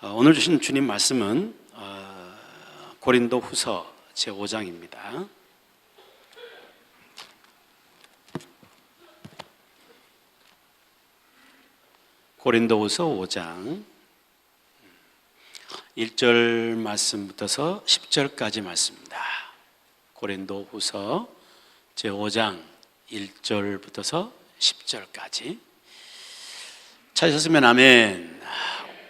오늘 주신 주님 말씀은 고린도 후서 제5장입니다. 고린도 후서 5장 1절 말씀부터서 10절까지 말씀입니다. 고린도 후서 제5장 1절부터서 10절까지 찾으셨으면 아멘.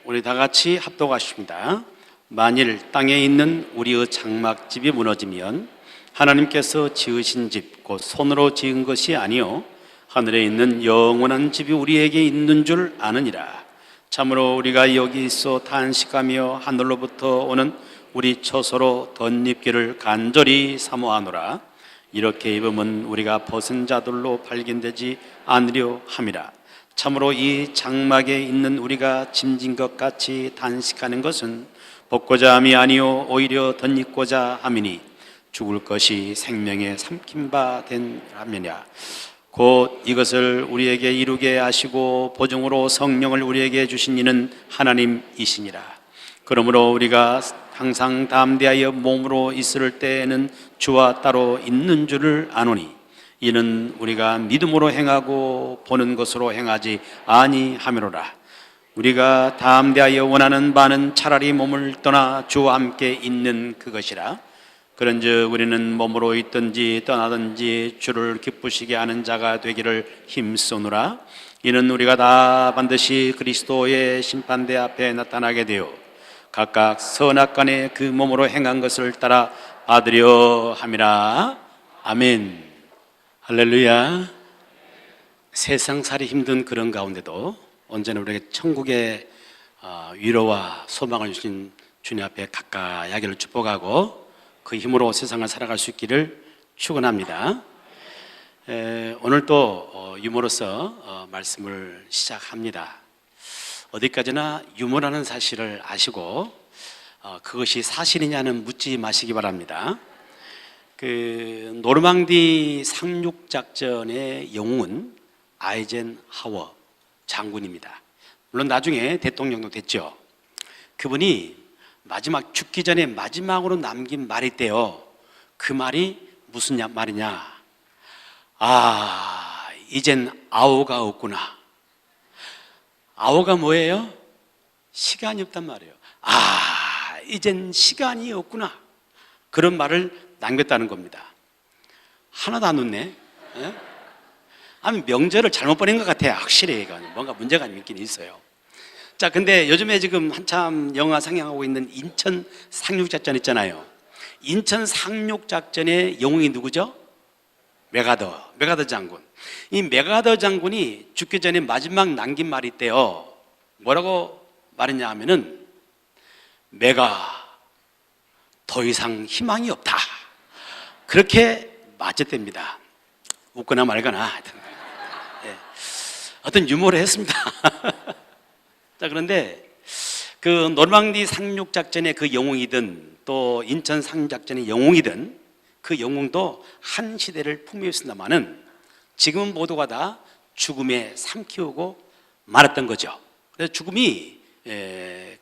우리 다 같이 합독하십니다. 만일 땅에 있는 우리의 장막집이 무너지면 하나님께서 지으신 집 곧 손으로 지은 것이 아니요 하늘에 있는 영원한 집이 우리에게 있는 줄 아느니라. 참으로 우리가 여기 있어 탄식하며 하늘로부터 오는 우리 처소로 덧입기를 간절히 사모하노라. 이렇게 입으면 우리가 벗은 자들로 발견되지 않으려 함이라. 참으로 이 장막에 있는 우리가 짐진 것 같이 단식하는 것은 벗고자 함이 아니요 오히려 덧입고자 함이니 죽을 것이 생명에 삼킨 바 된 라면이야. 곧 이것을 우리에게 이루게 하시고 보증으로 성령을 우리에게 주신 이는 하나님이시니라. 그러므로 우리가 항상 담대하여 몸으로 있을 때에는 주와 따로 있는 줄을 아노니 이는 우리가 믿음으로 행하고 보는 것으로 행하지 아니하미로라. 우리가 담대하여 원하는 바는 차라리 몸을 떠나 주와 함께 있는 그것이라. 그런즉 우리는 몸으로 있든지 떠나든지 주를 기쁘시게 하는 자가 되기를 힘쓰노라. 이는 우리가 다 반드시 그리스도의 심판대 앞에 나타나게 되어 각각 선악간에 그 몸으로 행한 것을 따라 받으려 함이라. 아멘. 할렐루야. 세상살이 힘든 그런 가운데도 언제나 우리에게 천국의 위로와 소망을 주신 주님 앞에 가까이 하기를 축복하고 그 힘으로 세상을 살아갈 수 있기를 축원합니다. 오늘 또 유머로서 말씀을 시작합니다. 어디까지나 유머라는 사실을 아시고 그것이 사실이냐는 묻지 마시기 바랍니다. 그 노르망디 상륙작전의 영웅은 아이젠하워 장군입니다. 물론 나중에 대통령도 됐죠. 그분이 마지막 죽기 전에 마지막으로 남긴 말이 있대요. 그 말이 무슨 말이냐? 이젠 아오가 없구나. 아오가 뭐예요? 시간이 없단 말이에요. 이젠 시간이 없구나. 그런 말을 남겼다는 겁니다. 하나도 안 웃네. 아니 명절을 잘못 보낸 것 같아요. 확실히 뭔가 문제가 있긴 있어요. 자, 근데 요즘에 지금 한참 영화 상영하고 있는 인천 상륙작전 있잖아요. 인천 상륙작전의 영웅이 누구죠? 메가더 장군. 이 메가더 장군이 죽기 전에 마지막 남긴 말이 있대요. 뭐라고 말했냐 하면은 메가 더 이상 희망이 없다. 그렇게 맞았답니다. 웃거나 말거나 어떤 유머를 했습니다. 자, 그런데 그 노르망디 상륙작전의 그 영웅이든 또 인천 상륙작전의 영웅이든 그 영웅도 한 시대를 풍미했습니다마는 지금은 모두가 다 죽음에 삼키우고 말았던 거죠. 그래서 죽음이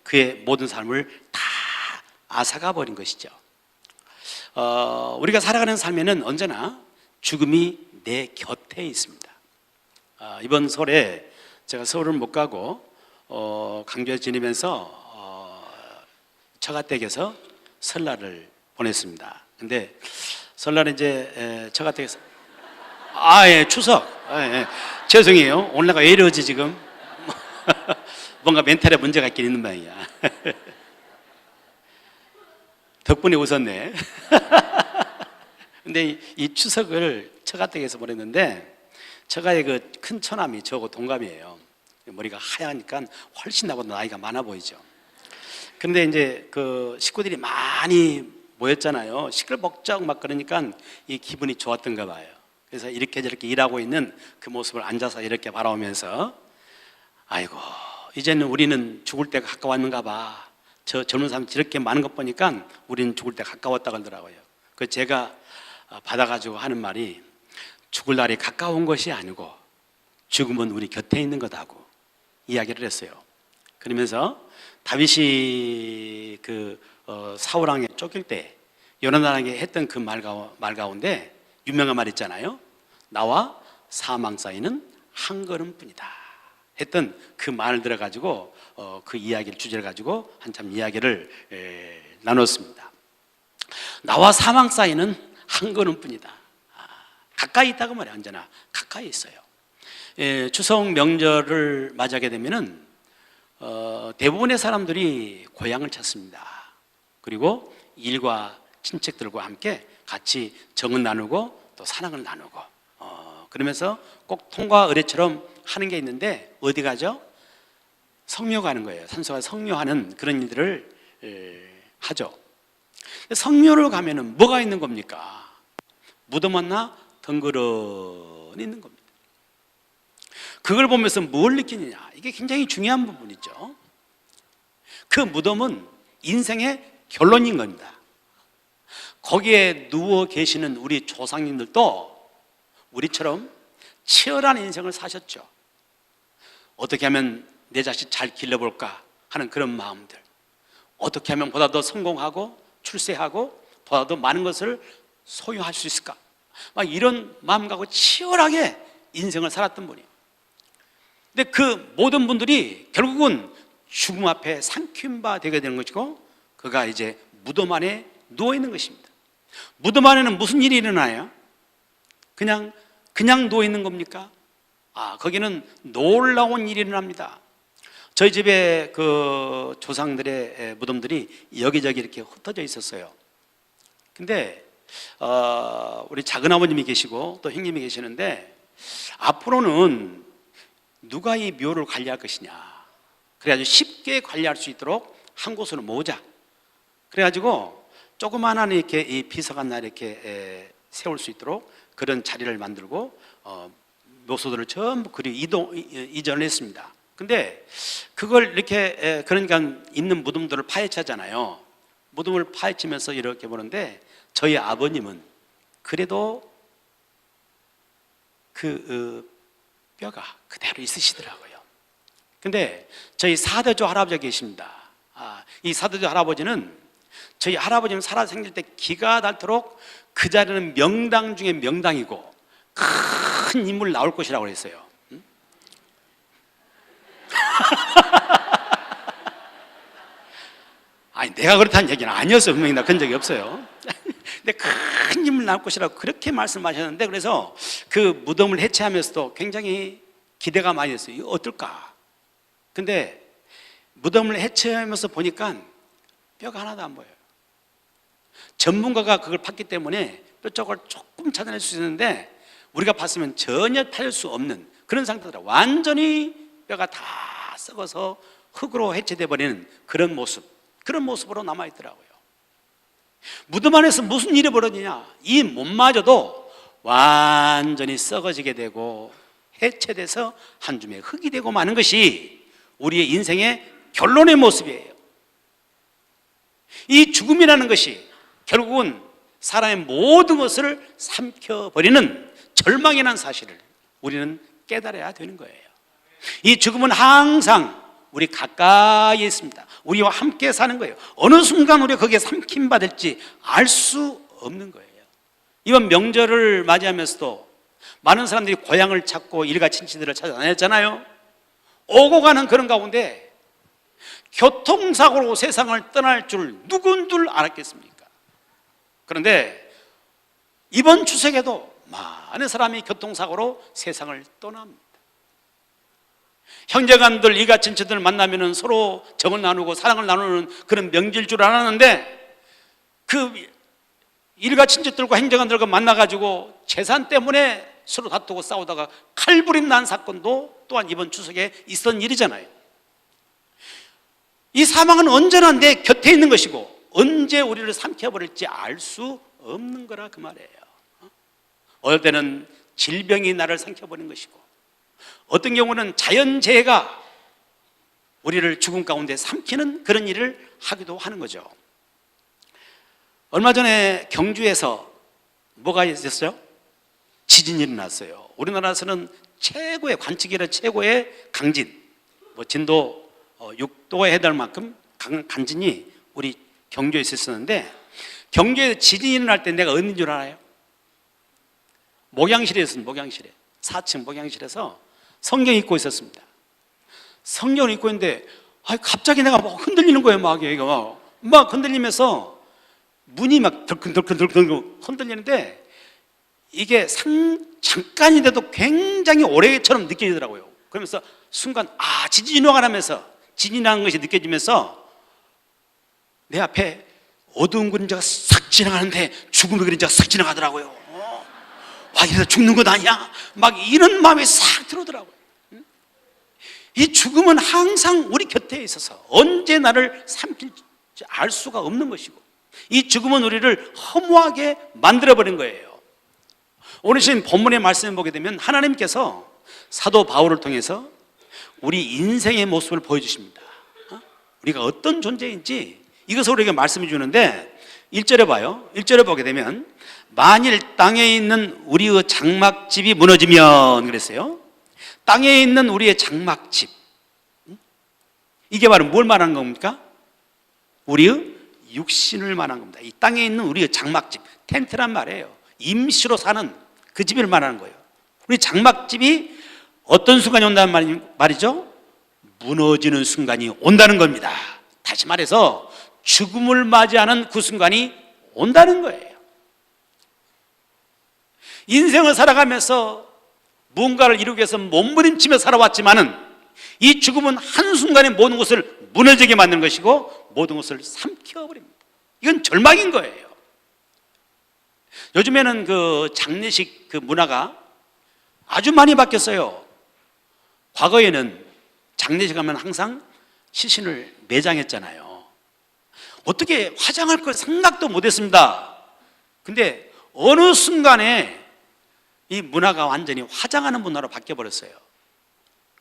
그의 모든 삶을 다 앗아가 버린 것이죠. 우리가 살아가는 삶에는 언제나 죽음이 내 곁에 있습니다. 이번 설에 제가 서울을 못 가고 강주에 지내면서 처가댁에서 설날을 보냈습니다. 근데 설날에 이제 처가댁에서 추석. 죄송해요. 오늘 내가 왜 이러지 지금? 뭔가 멘탈에 문제가 있긴 있는 모양이야. 덕분에 웃었네. 근데 이 추석을 처가댁에서 보냈는데 처가의 그 큰 처남이 저하고 동갑이에요. 머리가 하얘니까 훨씬 나보다 나이가 많아 보이죠. 근데 이제 그 식구들이 많이 모였잖아요. 시끌벅적 막 그러니까 이 기분이 좋았던가 봐요. 그래서 이렇게 저렇게 일하고 있는 그 모습을 앉아서 이렇게 바라보면서 아이고 이제는 우리는 죽을 때가 가까웠는가 봐. 저 젊은 사람이 저렇게 많은 것 보니까 우리는 죽을 때 가까웠다 그러더라고요. 그래서 제가 받아가지고 하는 말이 죽을 날이 가까운 것이 아니고 죽음은 우리 곁에 있는 거다고 이야기를 했어요. 그러면서 다윗이 사울 왕에 쫓길 때 요나단에게 했던 그 말 가운데 유명한 말 있잖아요. 나와 사망 사이는 한 걸음뿐이다 했던 그 말을 들어가지고 그 이야기를 주제를 가지고 한참 이야기를 나눴습니다. 나와 사망 사이는 한 걸음뿐이다. 가까이 있다고 말이에요. 언제나 가까이 있어요. 추석 명절을 맞이하게 되면은 대부분의 사람들이 고향을 찾습니다. 그리고 일과 친척들과 함께 같이 정을 나누고 또 사랑을 나누고 그러면서 꼭 통과 의례처럼 하는 게 있는데 어디 가죠? 성묘 가는 거예요. 산소가 성묘하는 그런 일들을 하죠. 성묘를 가면은 뭐가 있는 겁니까? 무덤 하나 덩그러니 있는 겁니다. 그걸 보면서 뭘 느끼느냐? 이게 굉장히 중요한 부분이죠. 그 무덤은 인생의 결론인 겁니다. 거기에 누워 계시는 우리 조상님들도 우리처럼 치열한 인생을 사셨죠. 어떻게 하면 내 자식 잘 길러볼까 하는 그런 마음들, 어떻게 하면 보다 더 성공하고 출세하고 보다 더 많은 것을 소유할 수 있을까, 막 이런 마음 갖고 치열하게 인생을 살았던 분이에요. 근데 그 모든 분들이 결국은 죽음 앞에 삼킴바 되게 되는 것이고, 그가 이제 무덤 안에 누워 있는 것입니다. 무덤 안에는 무슨 일이 일어나요? 그냥 누워 있는 겁니까? 거기는 놀라운 일이 일어납니다. 저희 집에 그 조상들의 무덤들이 여기저기 이렇게 흩어져 있었어요. 근데 우리 작은 아버님이 계시고 또 형님이 계시는데, 앞으로는 누가 이 묘를 관리할 것이냐, 그래가지고 쉽게 관리할 수 있도록 한 곳으로 모으자. 그래가지고 조그마한 이렇게 이 비서관 날 이렇게 세울 수 있도록 그런 자리를 만들고 묘소들을 전부 그리 이전을 했습니다. 근데 그걸 이렇게 그러니까 있는 무덤들을 파헤쳤잖아요. 무덤을 파헤치면서 이렇게 보는데 저희 아버님은 그래도 그 뼈가 그대로 있으시더라고요. 근데 저희 사대조 할아버지가 계십니다. 이 사대조 할아버지는 저희 할아버지는 살아 생길 때 기가 닳도록 그 자리는 명당 중에 명당이고 큰 인물 나올 것이라고 그랬어요. 아니, 내가 그렇다는 얘기는 아니었어요. 분명히 나 그런 적이 없어요. 근데 큰 인물 나올 것이라고 그렇게 말씀하셨는데, 그래서 그 무덤을 해체하면서도 굉장히 기대가 많이 됐어요. 이거 어떨까? 근데 무덤을 해체하면서 보니까 뼈가 하나도 안 보여요. 전문가가 그걸 봤기 때문에 뼈 쪽을 조금 찾아낼 수 있는데 우리가 봤으면 전혀 찾을 수 없는 그런 상태더라. 완전히 뼈가 다 썩어서 흙으로 해체돼 버리는 그런 모습으로 남아있더라고요. 무덤 안에서 무슨 일이 벌어지냐, 이 몸마저도 완전히 썩어지게 되고 해체돼서 한 줌의 흙이 되고 마는 것이 우리의 인생의 결론의 모습이에요. 이 죽음이라는 것이 결국은 사람의 모든 것을 삼켜버리는 절망이라는 사실을 우리는 깨달아야 되는 거예요. 이 죽음은 항상 우리 가까이에 있습니다. 우리와 함께 사는 거예요. 어느 순간 우리가 거기에 삼킴받을지 알 수 없는 거예요. 이번 명절을 맞이하면서도 많은 사람들이 고향을 찾고 일가 친지들을 찾아다녔잖아요. 오고 가는 그런 가운데 교통사고로 세상을 떠날 줄 누군들 알았겠습니까? 그런데 이번 추석에도 많은 사람이 교통사고로 세상을 떠납니다. 형제간들, 일가 친척들 만나면 서로 정을 나누고 사랑을 나누는 그런 명절 줄 알았는데, 그 일가 친척들과 형제간들과 만나가지고 재산 때문에 서로 다투고 싸우다가 칼부림 난 사건도 또한 이번 추석에 있었던 일이잖아요. 이 사망은 언제나 내 곁에 있는 것이고 언제 우리를 삼켜버릴지 알 수 없는 거라 그 말이에요. 어떨 때는 질병이 나를 삼켜버린 것이고, 어떤 경우는 자연재해가 우리를 죽음 가운데 삼키는 그런 일을 하기도 하는 거죠. 얼마 전에 경주에서 뭐가 있었어요? 지진이 일어났어요. 우리나라에서는 최고의 관측이라 최고의 강진, 진도 6도에 해당할 만큼 간진이 우리 경주에 있었는데, 경주에 지진이 일어날 때 내가 어딘 줄 알아요? 목양실에 있었습니다. 목양실에 4층 목양실에서 성경 읽고 있었습니다. 성경을 읽고 있는데 갑자기 내가 막 흔들리는 거예요. 막 얘가 막 흔들리면서 문이 막 덜컹덜컹 흔들리는데, 이게 잠깐인데도 굉장히 오래처럼 느껴지더라고요. 그러면서 순간 지진이 나가면서 지진이 나는 것이 느껴지면서 내 앞에 어두운 그림자가 싹 지나가는데 죽음의 그림자가 싹 지나가더라고요. 와, 이러다 죽는 것 아니야? 막 이런 마음이 싹 들어오더라고요. 이 죽음은 항상 우리 곁에 있어서 언제 나를 삼킬지 알 수가 없는 것이고, 이 죽음은 우리를 허무하게 만들어버린 거예요. 오늘 신 본문의 말씀을 보게 되면 하나님께서 사도 바울을 통해서 우리 인생의 모습을 보여주십니다. 우리가 어떤 존재인지 이것을 우리에게 말씀해 주는데, 1절에 봐요. 1절에 보게 되면 만일 땅에 있는 우리의 장막집이 무너지면, 그랬어요. 땅에 있는 우리의 장막집, 이게 바로 뭘 말하는 겁니까? 우리의 육신을 말하는 겁니다. 이 땅에 있는 우리의 장막집, 텐트란 말이에요. 임시로 사는 그 집을 말하는 거예요. 우리 장막집이 어떤 순간이 온다는 말이죠? 무너지는 순간이 온다는 겁니다. 다시 말해서 죽음을 맞이하는 그 순간이 온다는 거예요. 인생을 살아가면서 무언가를 이루기 위해서 몸부림치며 살아왔지만은, 이 죽음은 한순간에 모든 것을 무너지게 만드는 것이고 모든 것을 삼켜버립니다. 이건 절망인 거예요. 요즘에는 그 장례식 그 문화가 아주 많이 바뀌었어요. 과거에는 장례식 하면 항상 시신을 매장했잖아요. 어떻게 화장할 걸 생각도 못했습니다. 근데 어느 순간에 이 문화가 완전히 화장하는 문화로 바뀌어버렸어요.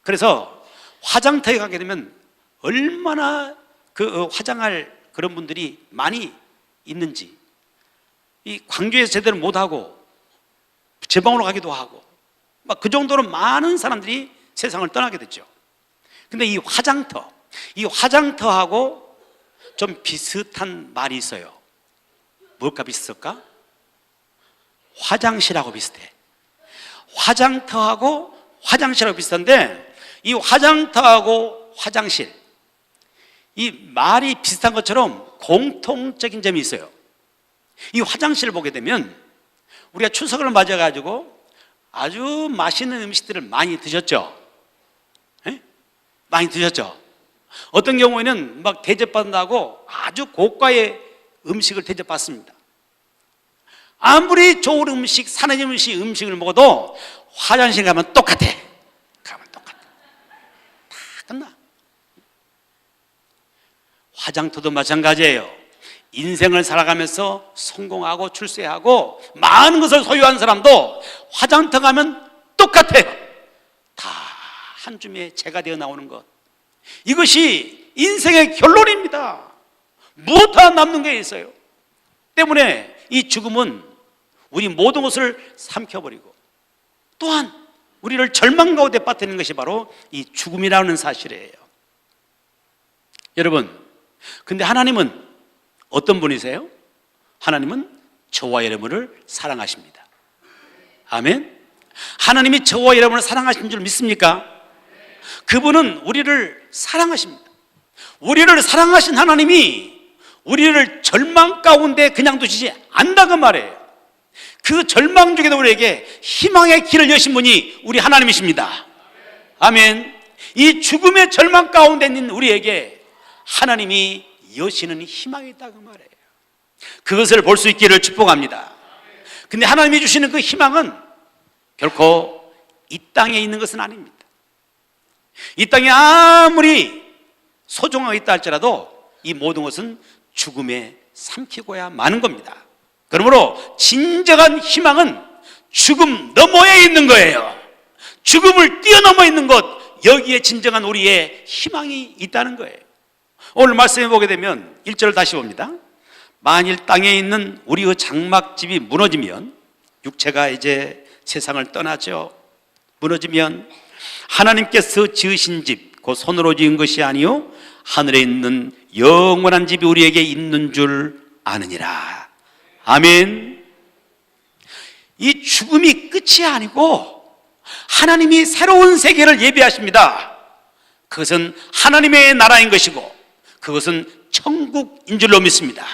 그래서 화장터에 가게 되면 얼마나 그 화장할 그런 분들이 많이 있는지, 이 광주에서 제대로 못하고 제방으로 가기도 하고 막 그 정도로 많은 사람들이 세상을 떠나게 됐죠. 근데 이 화장터하고 좀 비슷한 말이 있어요. 뭘까 비슷할까? 화장실하고 비슷해. 화장터하고 화장실하고 비슷한데, 이 화장터하고 화장실, 이 말이 비슷한 것처럼 공통적인 점이 있어요. 이 화장실을 보게 되면 우리가 추석을 맞아가지고 아주 맛있는 음식들을 많이 드셨죠? 에? 많이 드셨죠? 어떤 경우에는 막 대접받는다고 아주 고가의 음식을 대접받습니다. 아무리 좋은 음식, 산의 음식을 먹어도 화장실 가면 똑같아. 다 끝나. 화장터도 마찬가지예요. 인생을 살아가면서 성공하고 출세하고 많은 것을 소유한 사람도 화장터 가면 똑같아요. 다 한 줌의 재가 되어 나오는 것, 이것이 인생의 결론입니다. 무엇 하나 남는 게 있어요. 때문에 이 죽음은 우리 모든 것을 삼켜버리고 또한 우리를 절망 가운데 빠뜨리는 것이 바로 이 죽음이라는 사실이에요. 여러분, 근데 하나님은 어떤 분이세요? 하나님은 저와 여러분을 사랑하십니다. 아멘. 하나님이 저와 여러분을 사랑하시는 줄 믿습니까? 그분은 우리를 사랑하십니다. 우리를 사랑하신 하나님이 우리를 절망 가운데 그냥 두시지 않는다고 말해요. 그 절망 중에도 우리에게 희망의 길을 여신 분이 우리 하나님이십니다. 아멘. 이 죽음의 절망 가운데 있는 우리에게 하나님이 여시는 희망이 있다고 말해요. 그것을 볼 수 있기를 축복합니다. 근데 하나님이 주시는 그 희망은 결코 이 땅에 있는 것은 아닙니다. 이 땅에 아무리 소중하게 있다 할지라도 이 모든 것은 죽음에 삼키고야 마는 겁니다. 그러므로 진정한 희망은 죽음 너머에 있는 거예요. 죽음을 뛰어넘어 있는 것, 여기에 진정한 우리의 희망이 있다는 거예요. 오늘 말씀해 보게 되면 1절을 다시 봅니다. 만일 땅에 있는 우리의 장막집이 무너지면, 육체가 이제 세상을 떠나죠. 무너지면 하나님께서 지으신 집, 곧 손으로 지은 것이 아니요 하늘에 있는 영원한 집이 우리에게 있는 줄 아느니라. 아멘. 이 죽음이 끝이 아니고 하나님이 새로운 세계를 예비하십니다. 그것은 하나님의 나라인 것이고 그것은 천국인 줄로 믿습니다.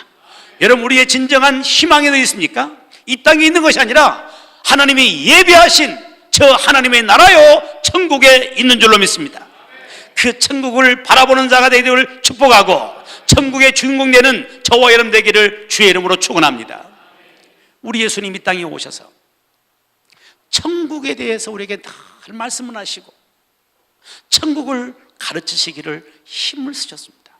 여러분, 우리의 진정한 희망이 어디 있습니까? 이 땅에 있는 것이 아니라 하나님이 예비하신 저 하나님의 나라요 천국에 있는 줄로 믿습니다. 그 천국을 바라보는 자가 되기를 축복하고 천국의 주인공 되는 저와 여러분 되기를 주의 이름으로 축원합니다. 우리 예수님이 땅에 오셔서 천국에 대해서 우리에게 다 말씀을 하시고 천국을 가르치시기를 힘을 쓰셨습니다.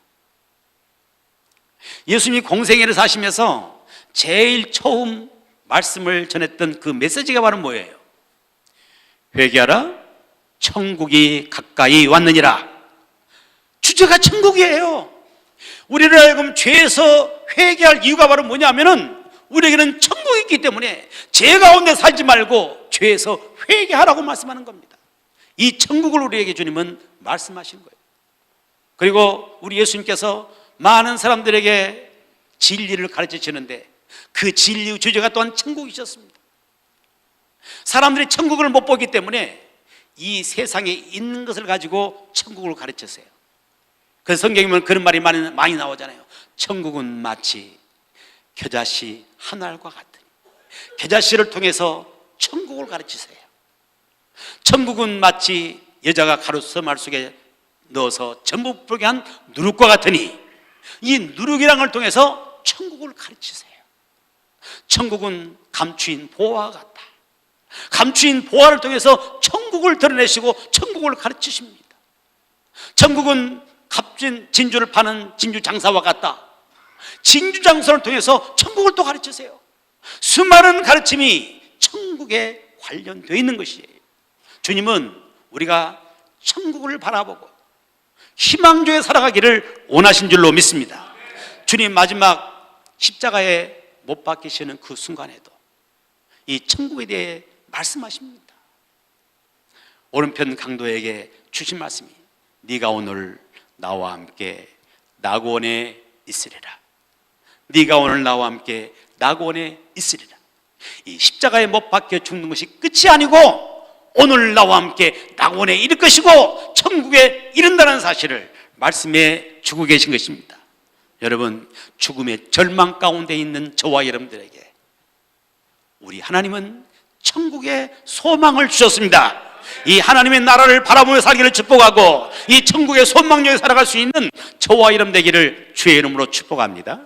예수님이 공생애를 사시면서 제일 처음 말씀을 전했던 그 메시지가 바로 뭐예요? 회개하라, 천국이 가까이 왔느니라. 주제가 천국이에요. 우리를 하여금 죄에서 회개할 이유가 바로 뭐냐면은 우리에게는 천국이 있기 때문에 죄 가운데 살지 말고 죄에서 회개하라고 말씀하는 겁니다. 이 천국을 우리에게 주님은 말씀하신 거예요. 그리고 우리 예수님께서 많은 사람들에게 진리를 가르치시는데 그 진리의 주제가 또한 천국이셨습니다. 사람들이 천국을 못 보기 때문에 이 세상에 있는 것을 가지고 천국을 가르쳤어요. 그래서 성경에 보면 그런 말이 많이 나오잖아요. 천국은 마치 겨자씨 한 알과 같으니. 겨자씨를 통해서 천국을 가르치세요. 천국은 마치 여자가 가로수 말 속에 넣어서 전부 불게 한 누룩과 같으니 이 누룩이란 걸 통해서 천국을 가르치세요. 천국은 감추인 보화와 같다. 감추인 보화를 통해서 천국을 드러내시고 천국을 가르치십니다. 천국은 값진 진주를 파는 진주 장사와 같다. 진주 장사를 통해서 천국을 또 가르치세요. 수많은 가르침이 천국에 관련되어 있는 것이에요. 주님은 우리가 천국을 바라보고 희망조에 살아가기를 원하신 줄로 믿습니다. 주님 마지막 십자가에 못 박히시는 그 순간에도 이 천국에 대해 말씀하십니다. 오른편 강도에게 주신 말씀이 네가 오늘 나와 함께 낙원에 있으리라. 네가 오늘 나와 함께 낙원에 있으리라. 이 십자가에 못 박혀 죽는 것이 끝이 아니고 오늘 나와 함께 낙원에 이를 것이고 천국에 이른다는 사실을 말씀해 주고 계신 것입니다. 여러분, 죽음의 절망 가운데 있는 저와 여러분들에게 우리 하나님은 천국의 소망을 주셨습니다. 이 하나님의 나라를 바라보며 살기를 축복하고 이 천국의 소망력에 살아갈 수 있는 저와 여러분 되기를 주의 이름으로 축복합니다.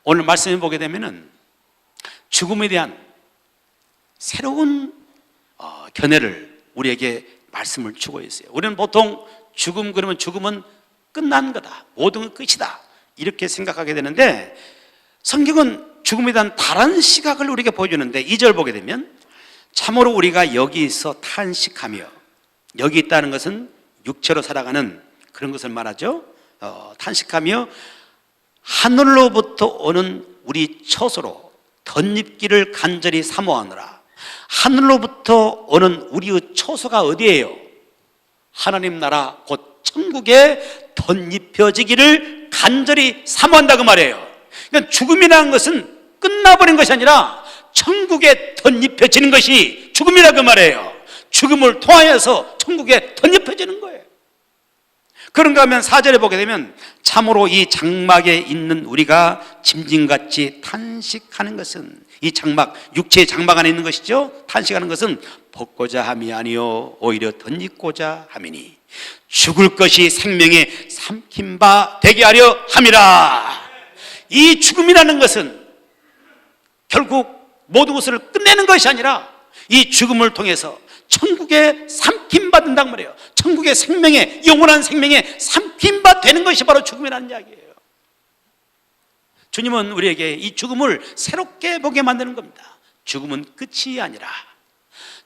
오늘 말씀해 보게 되면은 죽음에 대한 새로운 견해를 우리에게 말씀을 주고 있어요. 우리는 보통 죽음 그러면 죽음은 끝난 거다, 모든 건 끝이다 이렇게 생각하게 되는데 성경은 죽음에 대한 다른 시각을 우리에게 보여주는데 2절 보게 되면 참으로 우리가 여기서 탄식하며, 여기 있다는 것은 육체로 살아가는 그런 것을 말하죠. 탄식하며 하늘로부터 오는 우리 처소로 덧입기를 간절히 사모하느라. 하늘로부터 오는 우리의 처소가 어디예요? 하나님 나라 곧 천국에 덧입혀지기를 간절히 사모한다 그 말이에요. 그러니까 죽음이라는 것은 끝나버린 것이 아니라 천국에 덧입혀지는 것이 죽음이라 그 말이에요. 죽음을 통하여서 천국에 덧입혀지는 거예요. 그런가 하면 4절에 보게 되면 참으로 이 장막에 있는 우리가 짐승같이 탄식하는 것은, 이 장막, 육체의 장막 안에 있는 것이죠. 탄식하는 것은 벗고자 함이 아니요 오히려 덧입고자 함이니 죽을 것이 생명에 삼킨 바 되게 하려 함이라. 이 죽음이라는 것은 결국 모든 것을 끝내는 것이 아니라 이 죽음을 통해서 천국에 삼킴받는단 말이에요. 천국의 생명에, 영원한 생명에 삼킴받 되는 것이 바로 죽음이라는 이야기예요. 주님은 우리에게 이 죽음을 새롭게 보게 만드는 겁니다. 죽음은 끝이 아니라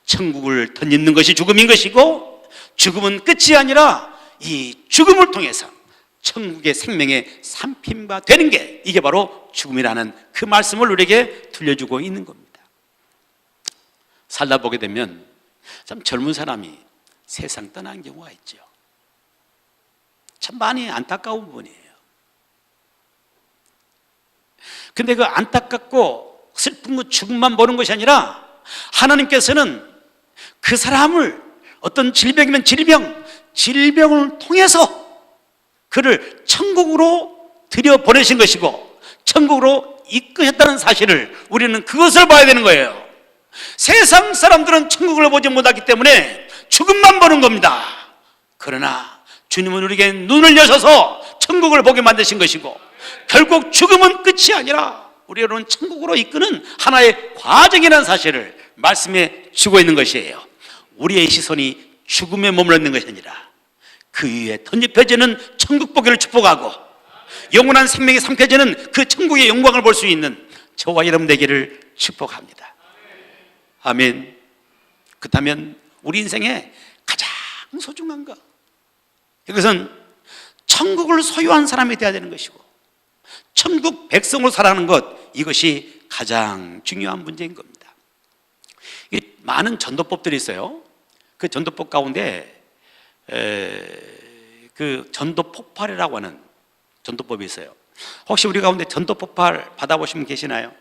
천국을 덧입는 것이 죽음인 것이고, 죽음은 끝이 아니라 이 죽음을 통해서 천국의 생명에 삼킴바 되는 게, 이게 바로 죽음이라는 그 말씀을 우리에게 들려주고 있는 겁니다. 살다 보게 되면 참 젊은 사람이 세상 떠난 경우가 있죠. 참 많이 안타까운 부분이에요. 근데 그 안타깝고 슬픔과 죽음만 보는 것이 아니라 하나님께서는 그 사람을 어떤 질병이면 질병을 통해서 그를 천국으로 들여보내신 것이고 천국으로 이끄셨다는 사실을 우리는 그것을 봐야 되는 거예요. 세상 사람들은 천국을 보지 못하기 때문에 죽음만 보는 겁니다. 그러나 주님은 우리에게 눈을 여셔서 천국을 보게 만드신 것이고 결국 죽음은 끝이 아니라 우리를 천국으로 이끄는 하나의 과정이라는 사실을 말씀해 주고 있는 것이에요. 우리의 시선이 죽음에 머물러 있는 것이 아니라 그 위에 던져펴지는 천국 보기를 축복하고 영원한 생명이 삼켜지는 그 천국의 영광을 볼 수 있는 저와 여러분 되기를 축복합니다. 아멘. 그렇다면 우리 인생에 가장 소중한 것, 이것은 천국을 소유한 사람이 되어야 되는 것이고 천국 백성으로 살아가는 것, 이것이 가장 중요한 문제인 겁니다. 많은 전도법들이 있어요. 그 전도법 가운데 그 전도 폭발이라고 하는 전도법이 있어요. 혹시 우리 가운데 전도 폭발 받아보신 분 계시나요?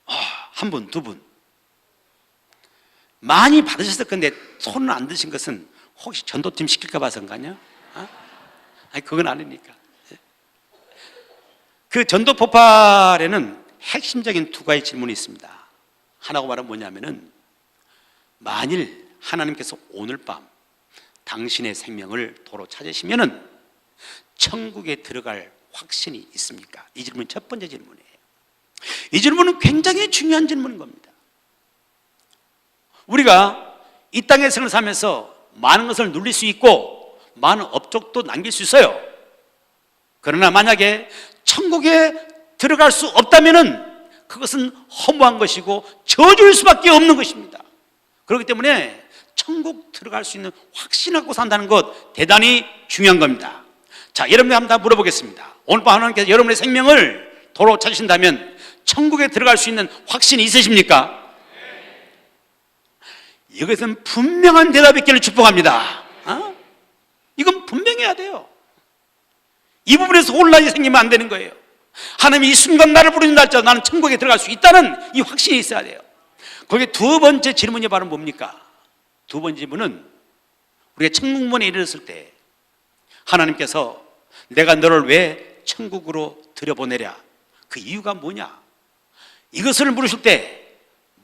한 분, 두 분. 많이 받으셨을 건데 손을 안 드신 것은 혹시 전도팀 시킬까 봐서인가 아니야? 아니, 그건 아니니까. 그 전도 폭발에는 핵심적인 두 가지 질문이 있습니다. 하나가 바로 뭐냐면은, 만일 하나님께서 오늘 밤 당신의 생명을 도로 찾으시면은 천국에 들어갈 확신이 있습니까? 이 질문이 첫 번째 질문이에요. 이 질문은 굉장히 중요한 질문인 겁니다. 우리가 이 땅의 생을 살면서 많은 것을 누릴 수 있고 많은 업적도 남길 수 있어요. 그러나 만약에 천국에 들어갈 수 없다면은 그것은 허무한 것이고 저주일 수밖에 없는 것입니다. 그렇기 때문에 천국 들어갈 수 있는 확신을 갖고 산다는 것, 대단히 중요한 겁니다. 자, 여러분이 한번 다 물어보겠습니다. 오늘 밤 하나님께서 여러분의 생명을 도로 찾으신다면 천국에 들어갈 수 있는 확신이 있으십니까? 이것은 분명한 대답이 있기를 축복합니다. 이건 분명해야 돼요. 이 부분에서 혼란이 생기면 안 되는 거예요. 하나님이 이 순간 나를 부르신다 할지라도 나는 천국에 들어갈 수 있다는 이 확신이 있어야 돼요. 거기에 두 번째 질문이 바로 뭡니까? 두 번째 질문은, 우리가 천국문에 이르렀을 때 하나님께서 내가 너를 왜 천국으로 들여보내랴, 그 이유가 뭐냐, 이것을 물으실 때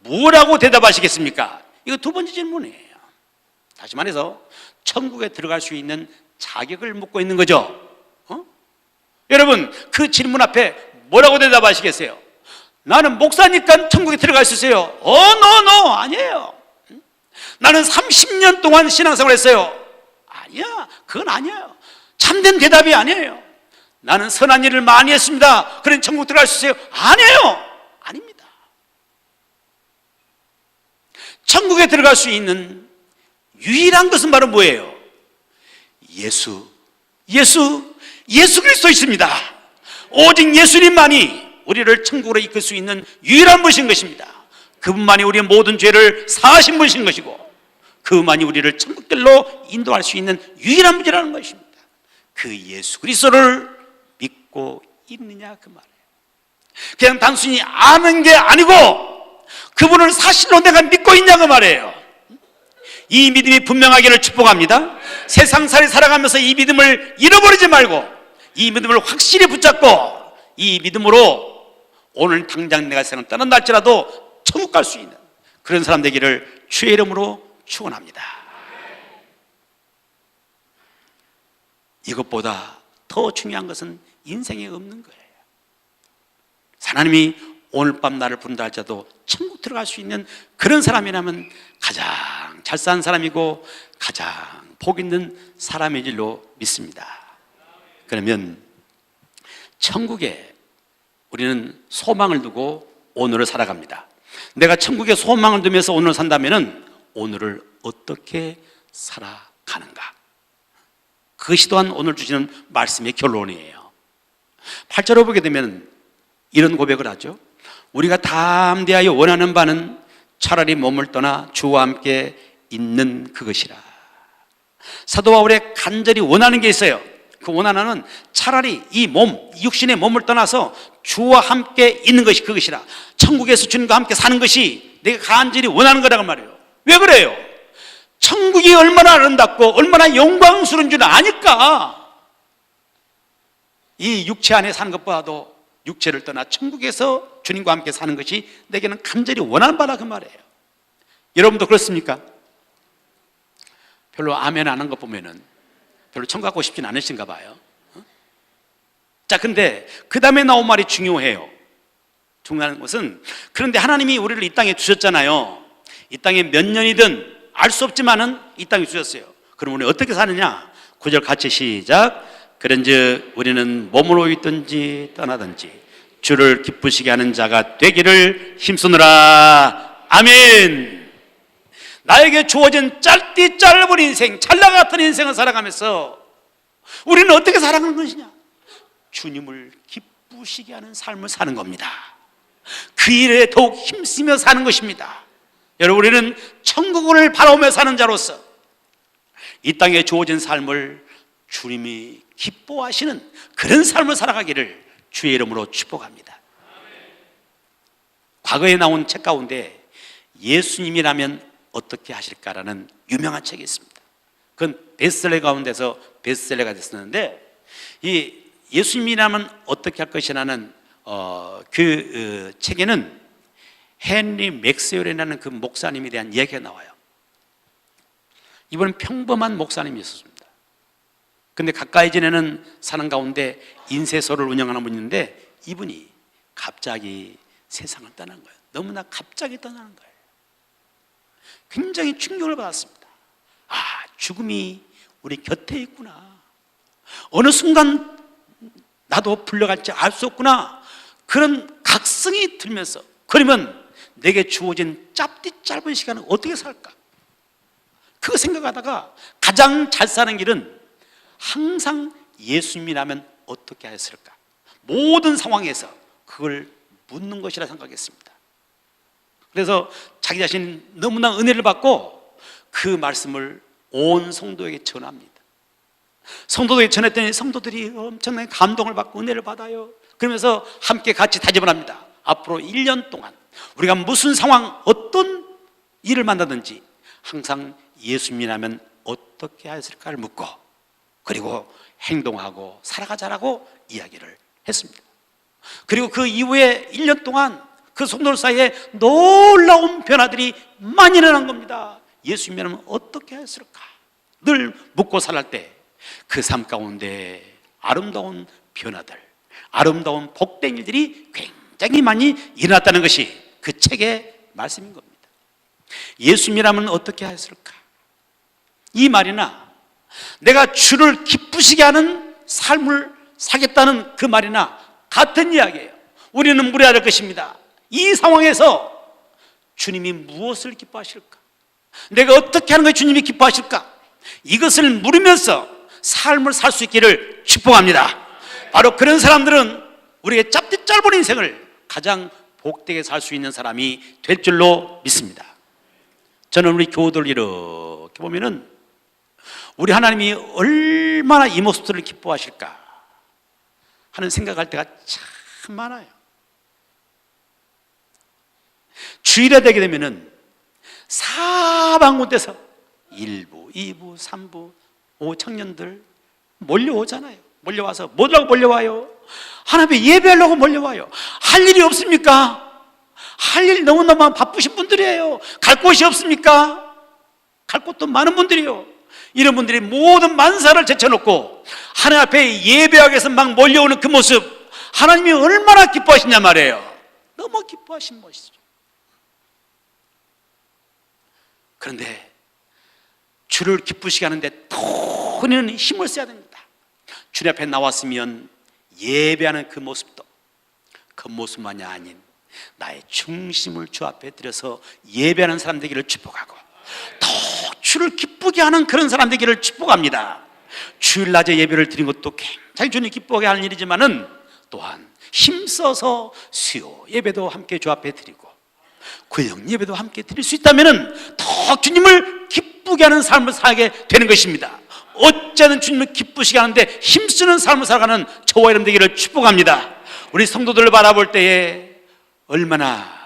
뭐라고 대답하시겠습니까? 이거 두 번째 질문이에요. 다시 말해서 천국에 들어갈 수 있는 자격을 묻고 있는 거죠. 여러분, 그 질문 앞에 뭐라고 대답하시겠어요? 나는 목사니까 천국에 들어갈 수 있어요. 노, 아니에요. 나는 30년 동안 신앙생활을 했어요. 아니야, 그건 아니에요. 참된 대답이 아니에요. 나는 선한 일을 많이 했습니다. 그럼 천국 들어갈 수 있어요? 아니에요. 아닙니다. 천국에 들어갈 수 있는 유일한 것은 바로 뭐예요? 예수 그리스도 있습니다. 오직 예수님만이 우리를 천국으로 이끌 수 있는 유일한 분이신 것입니다. 그분만이 우리의 모든 죄를 사하신 분이신 것이고 그분만이 우리를 천국길로 인도할 수 있는 유일한 분이라는 것입니다. 그 예수 그리스도를 믿고 있느냐, 그 말이에요. 그냥 단순히 아는 게 아니고 그분을 사실로 내가 믿고 있냐, 그 말이에요. 이 믿음이 분명하기를 축복합니다. 세상살이 살아가면서 이 믿음을 잃어버리지 말고 이 믿음을 확실히 붙잡고 이 믿음으로 오늘 당장 내가 세상을 떠난다 할지라도 천국 갈 수 있는 그런 사람 되기를 주의 이름으로 축원합니다. 이것보다 더 중요한 것은 인생에 없는 거예요. 하나님이 오늘 밤 나를 부른다 할지라도 천국 들어갈 수 있는 그런 사람이라면 가장 잘 산 사람이고 가장 복 있는 사람인 줄로 믿습니다. 그러면 천국에 우리는 소망을 두고 오늘을 살아갑니다. 내가 천국에 소망을 두면서 오늘을 산다면 오늘을 어떻게 살아가는가? 그것이 또한 오늘 주시는 말씀의 결론이에요. 8절을 보게 되면 이런 고백을 하죠. 우리가 담대하여 원하는 바는 차라리 몸을 떠나 주와 함께 있는 그것이라. 사도 바울이 간절히 원하는 게 있어요. 그 원하는 차라리 이 몸, 육신의 몸을 떠나서 주와 함께 있는 것이 그것이라. 천국에서 주님과 함께 사는 것이 내가 간절히 원하는 거라고 말이에요. 왜 그래요? 천국이 얼마나 아름답고 얼마나 영광스러운 줄 아니까. 이 육체 안에 사는 것보다도 육체를 떠나 천국에서 주님과 함께 사는 것이 내게는 간절히 원하는 바라 그 말이에요. 여러분도 그렇습니까? 별로 아멘 안 한 것 보면은 별로 천국 가고 싶진 않으신가 봐요. 자, 근데 그 다음에 나온 말이 중요해요. 중요한 것은, 그런데 하나님이 우리를 이 땅에 두셨잖아요. 이 땅에 몇 년이든 알 수 없지만은 이 땅에 주셨어요. 그럼 우리는 어떻게 사느냐? 9절 같이 시작. 그런즉 우리는 몸으로 있든지 떠나든지 주를 기쁘시게 하는 자가 되기를 힘쓰느라. 아멘. 나에게 주어진 짧디 짧은 인생, 찰나 같은 인생을 살아가면서 우리는 어떻게 살아가는 것이냐? 주님을 기쁘시게 하는 삶을 사는 겁니다. 그 일에 더욱 힘쓰며 사는 것입니다. 여러분, 우리는 천국을 바라보며 사는 자로서 이 땅에 주어진 삶을 주님이 기뻐하시는 그런 삶을 살아가기를 주의 이름으로 축복합니다. 과거에 나온 책 가운데 예수님이라면 어떻게 하실까라는 유명한 책이 있습니다. 그건 베스트셀러 가운데서 베스트셀러가 됐었는데, 이 예수님이라면 어떻게 할 것이라는 책에는 헨리 맥스웰이라는 그 목사님에 대한 이야기가 나와요. 이분은 평범한 목사님이었습니다. 근데 가까이 지내는 사람 가운데 인쇄소를 운영하는 분인데, 이분이 갑자기 세상을 떠난 거예요. 너무나 갑자기 떠나는 거예요. 굉장히 충격을 받았습니다. 아, 죽음이 우리 곁에 있구나. 어느 순간 나도 불려갈지 알 수 없구나. 그런 각성이 들면서, 그러면 내게 주어진 짧은 시간을 어떻게 살까? 그거 생각하다가 가장 잘 사는 길은 항상 예수님이라면 어떻게 했을까? 모든 상황에서 그걸 묻는 것이라 생각했습니다. 그래서 자기 자신 너무나 은혜를 받고 그 말씀을 온 성도에게 전합니다. 성도들에게 전했더니 성도들이 엄청나게 감동을 받고 은혜를 받아요. 그러면서 함께 같이 다짐을 합니다. 앞으로 1년 동안 우리가 무슨 상황, 어떤 일을 만나든지 항상 예수님이라면 어떻게 했을까를 묻고, 그리고 행동하고 살아가자라고 이야기를 했습니다. 그리고 그 이후에 1년 동안 그 성도들 사이에 놀라운 변화들이 많이 일어난 겁니다. 예수님이라면 어떻게 했을까? 늘 묻고 살할 때 그 삶 가운데 아름다운 변화들, 아름다운 복된 일들이 굉장히 많이 일어났다는 것이 그 책의 말씀인 겁니다. 예수님이라면 어떻게 했을까? 이 말이나 내가 주를 기쁘시게 하는 삶을 살겠다는 그 말이나 같은 이야기예요. 우리는 물어야 될 것입니다. 이 상황에서 주님이 무엇을 기뻐하실까? 내가 어떻게 하는 것이 주님이 기뻐하실까? 이것을 물으면서 삶을 살 수 있기를 축복합니다. 바로 그런 사람들은 우리의 짧디 짧은 인생을 가장 복되게 살 수 있는 사람이 될 줄로 믿습니다. 저는 우리 교우들 이렇게 보면은 우리 하나님이 얼마나 이 모습들을 기뻐하실까 하는 생각할 때가 참 많아요. 주일에 되게 되면은 사방곳에서 1부, 2부, 3부, 5 청년들 몰려오잖아요. 몰려와서 뭐라고 몰려와요? 하나님께 예배하려고 몰려와요. 할 일이 없습니까? 할 일이 너무너무 바쁘신 분들이에요. 갈 곳이 없습니까? 갈 곳도 많은 분들이요. 이런 분들이 모든 만사를 제쳐놓고 하나님 앞에 예배하기 위해서 막 몰려오는 그 모습, 하나님이 얼마나 기뻐하시냐 말이에요. 너무 기뻐하신 모습이죠. 그런데 주를 기쁘시게 하는데 더 우리는 힘을 써야 됩니다. 주님 앞에 나왔으면 예배하는 그 모습도 겉모습만이 아닌 나의 중심을 주 앞에 들여서 예배하는 사람 되기를 축복하고, 더 주를 기쁘게 하는 그런 사람 되기를 축복합니다. 주일낮에 예배를 드린 것도 굉장히 주님 기쁘게 하는 일이지만은 또한 힘써서 수요 예배도 함께 주 앞에 드리고, 구역 예배도 함께 드릴 수 있다면 더 주님을 기쁘게 하는 삶을 살게 되는 것입니다. 어찌하든 주님을 기쁘시게 하는데 힘쓰는 삶을 살아가는 저와 여러분 되기를 축복합니다. 우리 성도들을 바라볼 때에 얼마나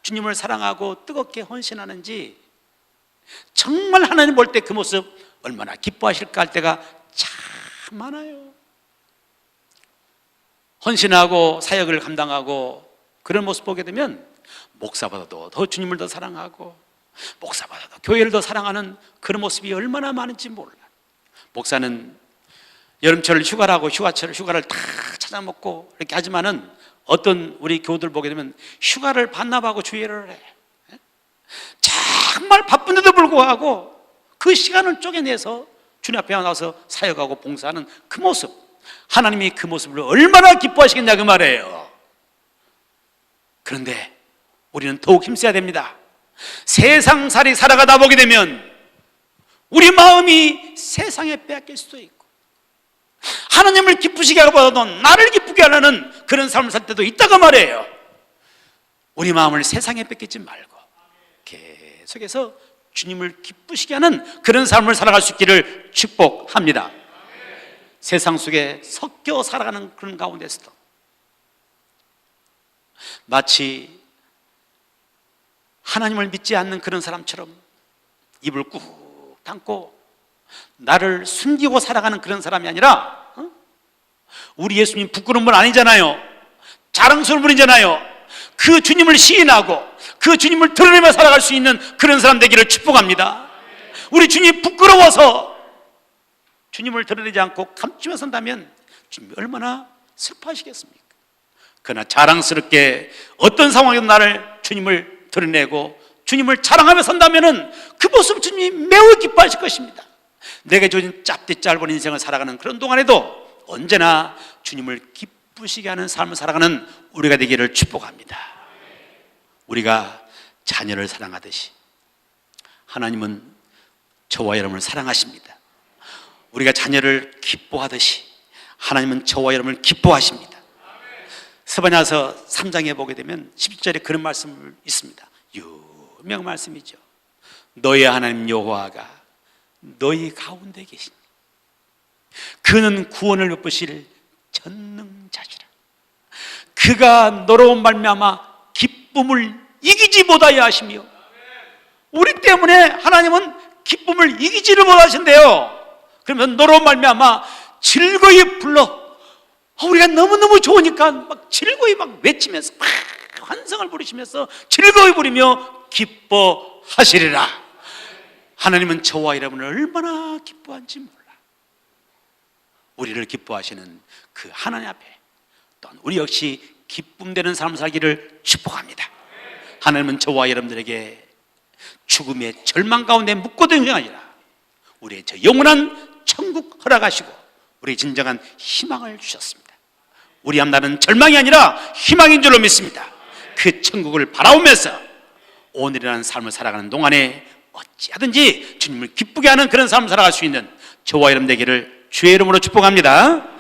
주님을 사랑하고 뜨겁게 헌신하는지, 정말 하나님 볼 때 그 모습 얼마나 기뻐하실까 할 때가 참 많아요. 헌신하고 사역을 감당하고 그런 모습 보게 되면 목사보다도 더 주님을 더 사랑하고 목사보다도 교회를 더 사랑하는 그런 모습이 얼마나 많은지 몰라. 목사는 여름철 휴가라고 휴가를 다 찾아먹고 이렇게 하지만은 어떤 우리 교우들 보게 되면 휴가를 반납하고 주일을 해. 정말 바쁜데도 불구하고 그 시간을 쪼개내서 주님 앞에 나와서 사역하고 봉사하는 그 모습, 하나님이 그 모습을 얼마나 기뻐하시겠냐 그 말이에요. 그런데 우리는 더욱 힘써야 됩니다. 세상살이 살아가다 보게 되면 우리 마음이 세상에 빼앗길 수도 있고 하나님을 기쁘시게 하기보다도 나를 기쁘게 하려는 그런 삶을 살 때도 있다고 말이에요. 우리 마음을 세상에 뺏기지 말고 계속해서 주님을 기쁘시게 하는 그런 삶을 살아갈 수 있기를 축복합니다. 세상 속에 섞여 살아가는 그런 가운데서도 마치 하나님을 믿지 않는 그런 사람처럼 입을 꾹 닫고 나를 숨기고 살아가는 그런 사람이 아니라, 우리 예수님 부끄러운 분 아니잖아요. 자랑스러운 분이잖아요. 그 주님을 시인하고 그 주님을 드러내며 살아갈 수 있는 그런 사람 되기를 축복합니다. 우리 주님이 부끄러워서 주님을 드러내지 않고 감추며 산다면 주님이 얼마나 슬퍼하시겠습니까? 그러나 자랑스럽게 어떤 상황에도 나를 주님을 드러내고 주님을 자랑하며 산다면 그 모습 주님이 매우 기뻐하실 것입니다. 내게 주어진 짧디 짧은 인생을 살아가는 그런 동안에도 언제나 주님을 기쁘시게 하는 삶을 살아가는 우리가 되기를 축복합니다. 우리가 자녀를 사랑하듯이 하나님은 저와 여러분을 사랑하십니다. 우리가 자녀를 기뻐하듯이 하나님은 저와 여러분을 기뻐하십니다. 스바냐서 3장에 보게 되면 11절에 그런 말씀이 있습니다. 유명 말씀이죠. 너희 하나님 여호와가 너희 가운데 계시니 그는 구원을 베푸실 전능자시라. 그가 너로 말미암아 기쁨을 이기지 못하여 하시며, 우리 때문에 하나님은 기쁨을 이기지를 못하신대요. 그러면 너로 말미암아 즐거이 불러, 우리가 너무너무 좋으니까 막 즐거이 막 외치면서 막 환성을 부르시면서 즐거이 부리며 기뻐하시리라. 하나님은 저와 여러분을 얼마나 기뻐한지 몰라. 우리를 기뻐하시는 그 하나님 앞에 또한 우리 역시 기쁨되는 삶을 살기를 축복합니다. 하나님은 저와 여러분들에게 죽음의 절망 가운데 묻고든 게 아니라 우리의 저 영원한 천국 허락하시고 우리 진정한 희망을 주셨습니다. 우리 앞날은 절망이 아니라 희망인 줄로 믿습니다. 그 천국을 바라보면서 오늘이라는 삶을 살아가는 동안에 어찌하든지 주님을 기쁘게 하는 그런 삶을 살아갈 수 있는 저와 여러분 되기를 주의 이름으로 축복합니다.